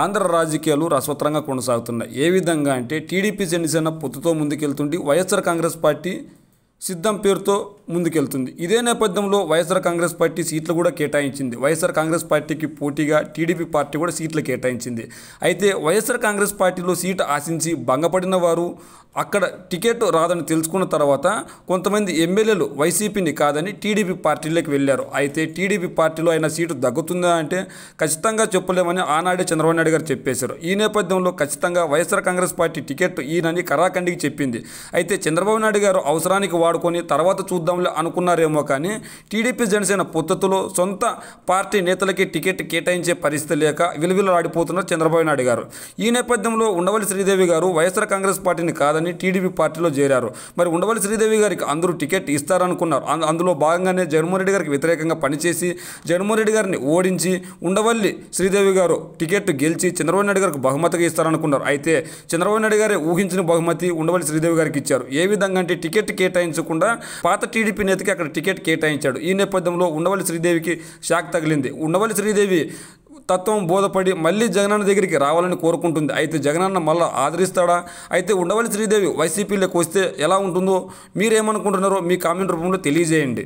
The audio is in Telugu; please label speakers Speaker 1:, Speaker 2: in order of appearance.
Speaker 1: ఆంధ్ర రాజకీయాలు రసవత్తరంగా కొనసాగుతున్నాయి. ఏ విధంగా అంటే టీడీపీ జనసేన పొత్తుతో ముందుకెళ్తుంటే వైఎస్ఆర్ కాంగ్రెస్ పార్టీ సిద్ధం పేరుతో ముందుకెళ్తుంది. ఇదే నేపథ్యంలో వైఎస్ఆర్ కాంగ్రెస్ పార్టీ సీట్లు కూడా కేటాయించింది. వైఎస్ఆర్ కాంగ్రెస్ పార్టీకి పోటీగా టీడీపీ పార్టీ కూడా సీట్లు కేటాయించింది. అయితే వైఎస్ఆర్ కాంగ్రెస్ పార్టీలో సీటు ఆశించి భంగపడిన వారు అక్కడ టికెట్ రాదని తెలుసుకున్న తర్వాత కొంతమంది ఎమ్మెల్యేలు వైసీపీని కాదని టీడీపీ పార్టీలోకి వెళ్ళారు. అయితే టీడీపీ పార్టీలో అయినా సీటు దగ్గుతుందా అంటే ఖచ్చితంగా చెప్పలేమని ఆనాడే చంద్రబాబు నాయుడు గారు చెప్పేశారు. ఈ నేపథ్యంలో ఖచ్చితంగా వైఎస్ఆర్ కాంగ్రెస్ పార్టీ టికెట్ ఈయనని కరాఖండికి చెప్పింది. అయితే చంద్రబాబు నాయుడు గారు అవసరానికి వాడుకొని తర్వాత చూద్దాంలే అనుకున్నారేమో కానీ టీడీపీ జనసేన పొత్తులో సొంత పార్టీ నేతలకి టికెట్ కేటాయించే పరిస్థితి లేక విలువిలాడిపోతున్నారు చంద్రబాబు నాయుడు గారు. ఈ నేపథ్యంలో ఉండవల్లి శ్రీదేవి గారు వైఎస్ఆర్ కాంగ్రెస్ పార్టీని కాదని టీడీపీ పార్టీలో చేరారు. మరి ఉండవల్లి శ్రీదేవి గారికి అందరూ టికెట్ ఇస్తారనుకున్నారు. అందులో భాగంగానే జగన్మోహన్ రెడ్డి గారికి వ్యతిరేకంగా పనిచేసి జగన్మోహన్ రెడ్డి గారిని ఓడించి ఉండవల్లి శ్రీదేవి గారు టికెట్ గెలిచి చంద్రబాబు నాయుడు గారికి బహుమతిగా ఇస్తారనుకున్నారు. అయితే చంద్రబాబు నాయుడు గారే ఊహించిన బహుమతి ఉండవల్లి శ్రీదేవి గారికి ఇచ్చారు. ఏ విధంగా అంటే టికెట్ కేటాయించకుండా పాత టీడీపీ నేతకి అక్కడ టికెట్ కేటాయించాడు. ఈ నేపథ్యంలో ఉండవల్లి శ్రీదేవికి షాక్ తగిలింది. ఉండవల్లి శ్రీదేవి తత్వం బోధపడి మళ్ళీ జగనన్న దగ్గరికి రావాలని కోరుకుంటుంది. అయితే జగనన్న మళ్ళీ ఆదరిస్తాడా? అయితే ఉండవల్లి శ్రీదేవి వైసీపీలోకి వస్తే ఎలా ఉంటుందో మీరేమనుకుంటున్నారో మీ కామెంట్ రూపంలో తెలియజేయండి.